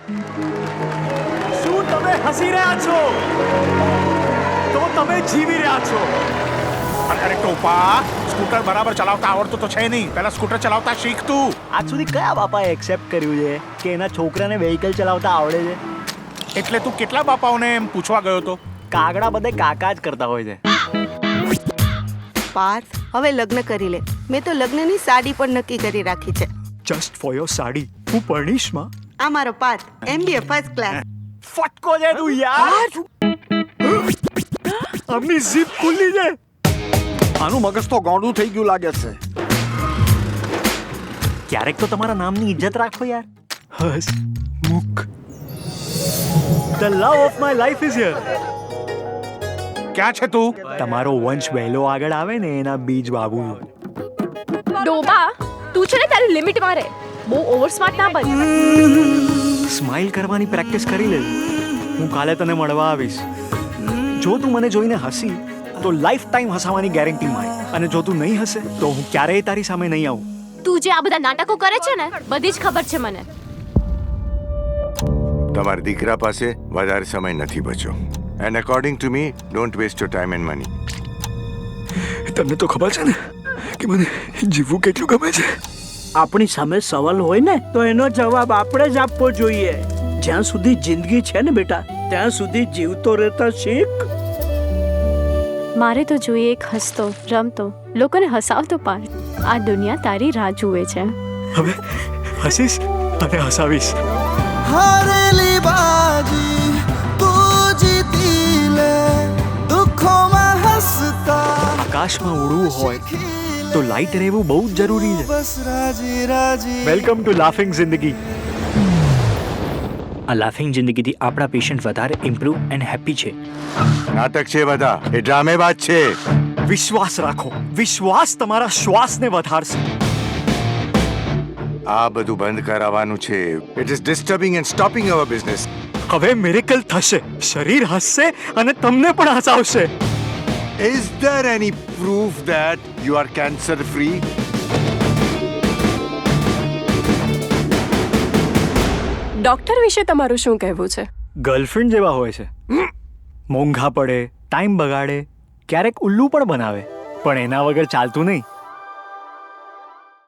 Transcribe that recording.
શું તમે હસી રહ્યા છો? તો તમે જીવી રહ્યા છો. અરે ટોપા, સ્કૂટર બરાબર ચલાવતા આવડતું તો છે નહીં. પહેલા સ્કૂટર ચલાવતા શીખ તું. આજ સુધી કયા બાપાએ એક્સેપ્ટ કર્યું છે કે એના છોકરાને વ્હીકલ ચલાવતા આવડે છે? એટલે તું કેટલા બાપાઓને એમ પૂછવા ગયો તો? કાગડા બધે કાકા જ કરતા હોય છે. પાર્થ, હવે લગ્ન કરી લે. મેં તો લગ્નની સાડી પણ નક્કી કરી રાખી છે. જસ્ટ ફોર યોર સાડી હું પરણીશ માં. આ મારો પાર્થ, MBA ફર્સ્ટ ક્લાસ. ફટકો છે તું યાર. આમની જીપ ખુલ્લી છે. આનું મગજ તો ગોંડું થઈ ગયું લાગે છે. ક્યારેક તો તમારા નામની ઇજ્જત રાખો યાર. Hasmukh. The love of my life is here. ક્યાં છે તું? તમારો વંશ વહેલો આગળ આવે ને એના બીજ બાબુ. ડોબા, તું છે ને તારી લિમિટમાં રહે. બહુ ઓવર સ્માર્ટ ના બન. સ્માઇલ કરવાની પ્રેક્ટિસ કરી લે. હું કાલે તને મળવા આવીશ. જો તું મને જોઈને હસી તો લાઈફ ટાઈમ હસાવાની ગેરંટી મારી. અને જો તું નહીં હસે તો હું ક્યારેય તારી સામે નહીં આવું. તું જે આ બધા નાટકો કરે છે ને, બધી જ ખબર છે મને. તમારા દીકરા પાસે વધારે સમય નથી બચ્યો. And according to me, don't waste your time and money. તમને તો ખબર છે ને કે મને જીવવું કેટલું ગમે છે. આપણી સામે સવાલ હોય ને તો એનો જવાબ આપણે જ આપવો જોઈએ. જ્યાં સુધી જિંદગી છે ને બેટા, ત્યાં સુધી જીવતો રહેતા શીખ. મારે તો જોઈએ એક હસતો, રમતો, લોકોને હસાવતો પાર્થ. આ દુનિયા તારી રાહ જુએ છે. હવે હસીશ અને હસાવીશ. હારેલી બાજી તું જીતી લે, દુઃખોમાં હસતા આકાશમાં ઉડવું હોય તો લાઈટ રહેવું બહુ જ જરૂરી છે. બસ રાજી રાજી. વેલકમ ટુ લાફિંગ જિંદગી. આ લાફિંગ જિંદગીથી આપણા પેશન્ટ વધારે ઇમ્પ્રૂવ એન્ડ હેપી છે. નાટક છે બધા, એ ડ્રામેબાજ છે. વિશ્વાસ રાખો. વિશ્વાસ તમારા શ્વાસને વધારશે. આ બધું બંધ કરાવવાનું છે. It is disturbing and stopping our business. હવે મિરેકલ થશે. શરીર હસશે અને તમને પણ હસાવશે. Is there any proof that you are cancer free? Doctor વિશે તમારું શું કહેવું છે? ગર્લફ્રેન્ડ જેવા હોય છે. મોંઘા પડે, ટાઈમ બગાડે, ક્યારેક ઉલ્લુ પણ બનાવે, પણ એના વગર ચાલતું નહીં.